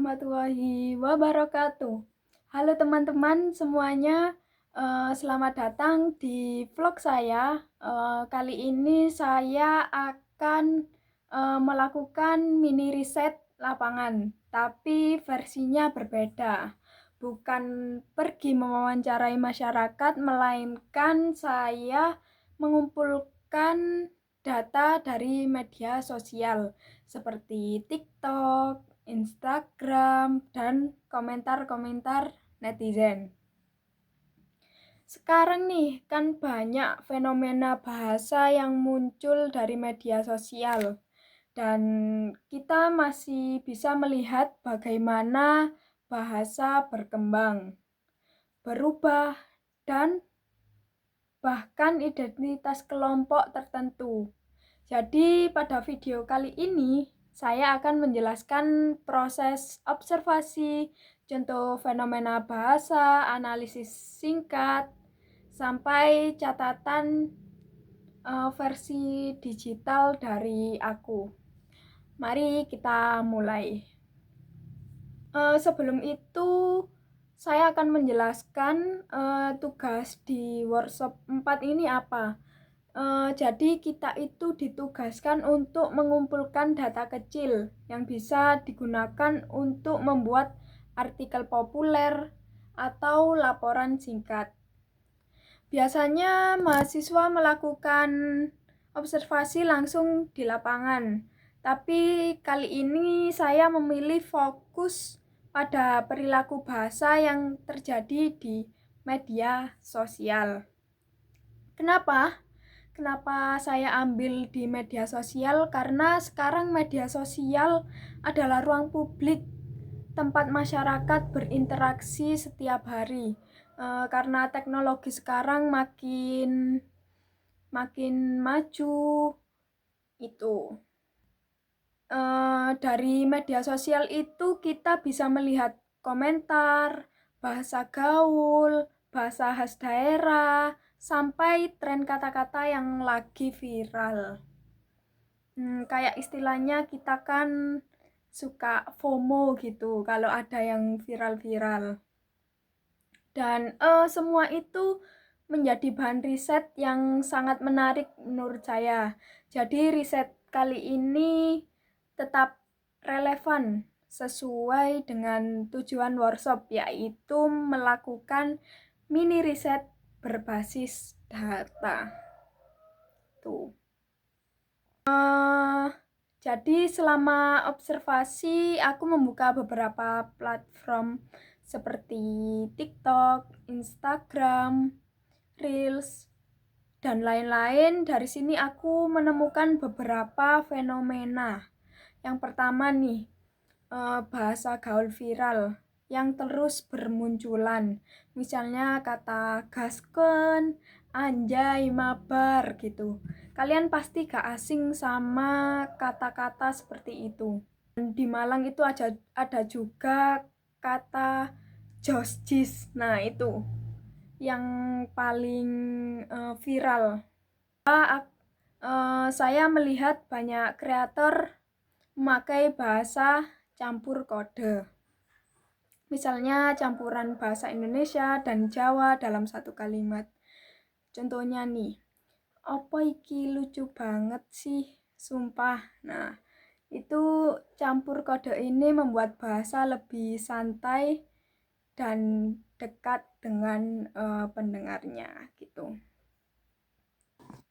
warahmatullahi wabarakatuh. Halo teman-teman semuanya, selamat datang di vlog saya. Kali ini saya akan melakukan mini riset lapangan, tapi versinya berbeda. Bukan pergi mewawancarai masyarakat, melainkan saya mengumpulkan data dari media sosial seperti TikTok, Instagram, dan komentar-komentar netizen. Sekarang nih, kan banyak fenomena bahasa yang muncul dari media sosial. Dan kita masih bisa melihat bagaimana bahasa berkembang, berubah, dan bahkan identitas kelompok tertentu. Jadi pada video kali ini saya akan menjelaskan proses observasi, contoh fenomena bahasa, analisis singkat, sampai catatan versi digital dari aku. Mari kita mulai. Sebelum itu saya akan menjelaskan tugas di workshop 4 ini apa. Jadi kita itu ditugaskan untuk mengumpulkan data kecil yang bisa digunakan untuk membuat artikel populer atau laporan singkat. Biasanya mahasiswa melakukan observasi langsung di lapangan, tapi kali ini saya memilih fokus pada perilaku bahasa yang terjadi di media sosial. Kenapa? Kenapa saya ambil di media sosial? Karena sekarang media sosial adalah ruang publik tempat masyarakat berinteraksi setiap hari. Karena teknologi sekarang makin maju itu. Dari media sosial itu kita bisa melihat komentar, bahasa gaul, bahasa khas daerah, sampai tren kata-kata yang lagi viral. Kayak istilahnya kita kan suka FOMO gitu kalau ada yang viral-viral. Dan semua itu menjadi bahan riset yang sangat menarik menurut saya. Jadi riset kali ini tetap relevan sesuai dengan tujuan workshop, yaitu melakukan mini riset berbasis data. Tuh. Jadi selama observasi aku membuka beberapa platform seperti TikTok, Instagram, Reels, dan lain-lain. Dari sini aku menemukan beberapa fenomena. Yang pertama nih, bahasa gaul viral yang terus bermunculan. Misalnya kata gasken, anjay, mabar gitu. Kalian pasti gak asing sama kata-kata seperti itu. Dan di Malang itu ada juga kata josjis. Nah, itu yang paling viral. Saya melihat banyak kreator memakai bahasa campur kode. Misalnya campuran bahasa Indonesia dan Jawa dalam satu kalimat. Contohnya nih, apa iki lucu banget sih, sumpah. Nah, itu campur kode ini membuat bahasa lebih santai dan dekat dengan pendengarnya gitu.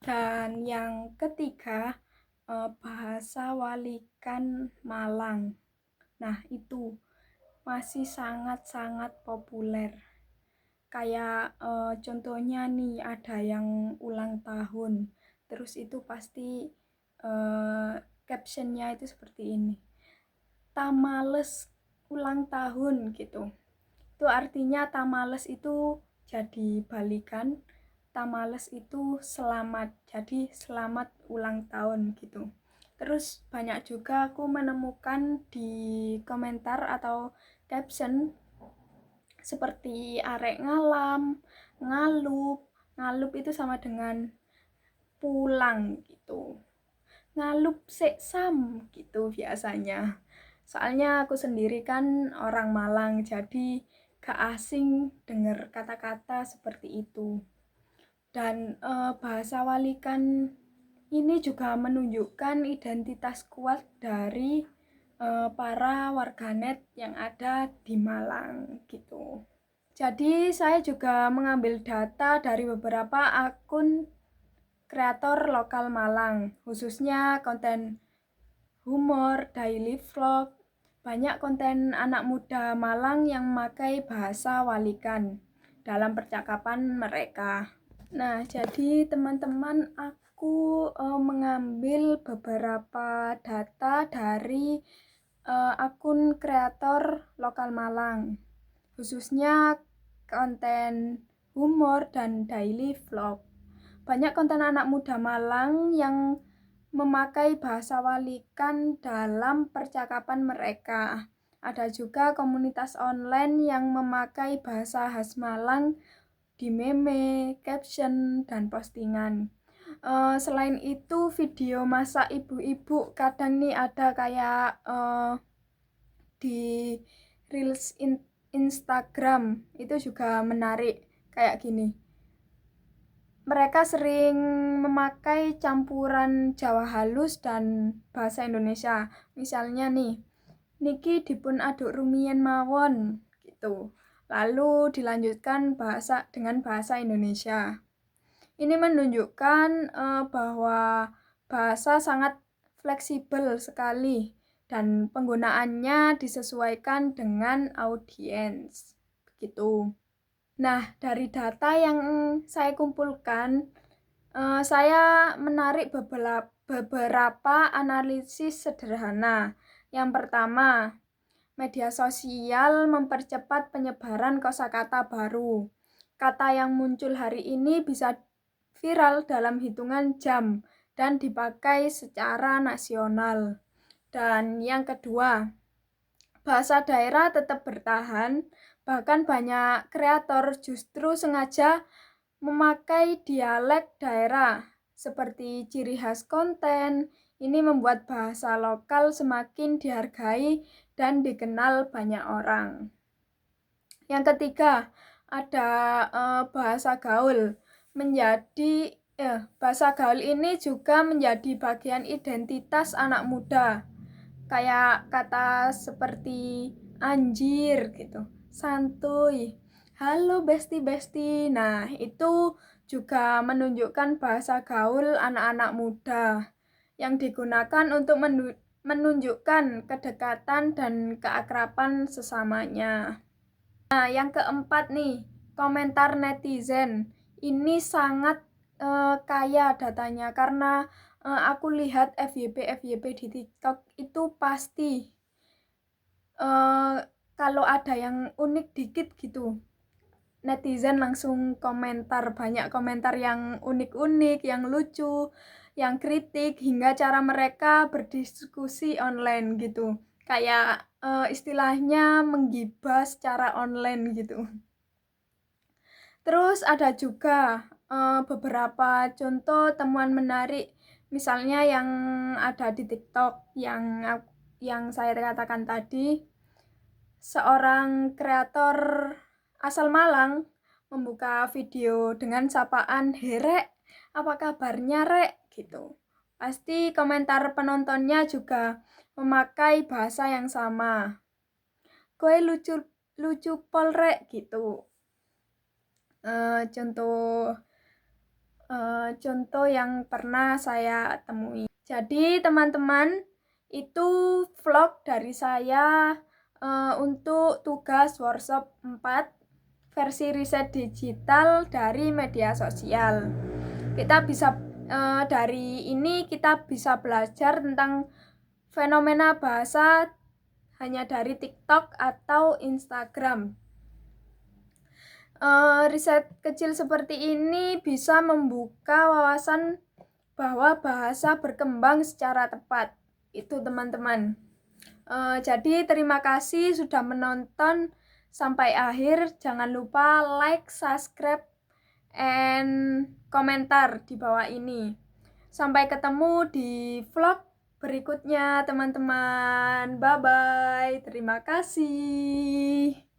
Dan yang ketiga, bahasa walikan Malang. Nah, itu masih sangat-sangat populer. Kayak contohnya nih, ada yang ulang tahun, terus itu pasti captionnya itu seperti ini, tamales ulang tahun gitu. Itu artinya tamales itu jadi balikan, tamales itu selamat, jadi selamat ulang tahun gitu. Terus banyak juga aku menemukan di komentar atau caption seperti arek ngalam, ngalup. Ngalup itu sama dengan pulang gitu. Ngalup seksam gitu biasanya. Soalnya aku sendiri kan orang Malang, jadi gak asing denger kata-kata seperti itu. Dan bahasa walikan ini juga menunjukkan identitas kuat dari para warganet yang ada di Malang gitu. Jadi saya juga mengambil data dari beberapa akun kreator lokal Malang, khususnya konten humor, daily vlog, banyak konten anak muda Malang yang memakai bahasa walikan dalam percakapan mereka. Nah, jadi teman-teman, aku mengambil beberapa data dari akun kreator lokal Malang, khususnya konten humor dan daily vlog. Banyak konten anak muda Malang yang memakai bahasa walikan dalam percakapan mereka. Ada juga komunitas online yang memakai bahasa khas Malang di meme, caption, dan postingan. Selain itu, video masak ibu-ibu kadang nih ada kayak di reels Instagram, itu juga menarik kayak gini. Mereka sering memakai campuran Jawa halus dan bahasa Indonesia. Misalnya nih, niki dipun aduk rumiyin mawon gitu. Lalu dilanjutkan dengan bahasa Indonesia. Ini menunjukkan bahwa bahasa sangat fleksibel sekali dan penggunaannya disesuaikan dengan audiens. Begitu. Nah, dari data yang saya kumpulkan, saya menarik beberapa analisis sederhana. Yang pertama, media sosial mempercepat penyebaran kosakata baru. Kata yang muncul hari ini bisa viral dalam hitungan jam dan dipakai secara nasional. Dan yang kedua, bahasa daerah tetap bertahan. Bahkan banyak kreator justru sengaja memakai dialek daerah seperti ciri khas konten. Ini membuat bahasa lokal semakin dihargai dan dikenal banyak orang. Yang ketiga, ada bahasa gaul. Bahasa gaul ini juga menjadi bagian identitas anak muda. Kayak kata seperti anjir gitu, santuy, halo besti-besti. Nah, itu juga menunjukkan bahasa gaul anak-anak muda yang digunakan untuk menunjukkan kedekatan dan keakraban sesamanya. Nah, yang keempat nih, komentar netizen. Ini sangat kaya datanya karena aku lihat FYP di TikTok itu pasti kalau ada yang unik dikit gitu, netizen langsung komentar, banyak komentar yang unik-unik, yang lucu, yang kritik, hingga cara mereka berdiskusi online gitu. Kayak istilahnya menggibah secara online gitu. Terus ada juga beberapa contoh temuan menarik, misalnya yang ada di TikTok yang saya katakan tadi. Seorang kreator asal Malang membuka video dengan sapaan, "He Rek, apa kabarnya Rek?" gitu. Pasti komentar penontonnya juga memakai bahasa yang sama. "Koe lucu pol Rek," gitu. Contoh yang pernah saya temui. Jadi teman-teman, itu vlog dari saya untuk tugas workshop 4 versi riset digital dari media sosial. Dari ini kita bisa belajar tentang fenomena bahasa hanya dari TikTok atau Instagram. Riset kecil seperti ini bisa membuka wawasan bahwa bahasa berkembang secara tepat. Itu teman-teman. Jadi terima kasih sudah menonton sampai akhir. Jangan lupa like, subscribe, and komentar di bawah ini. Sampai ketemu di vlog berikutnya teman-teman. Bye bye. Terima kasih.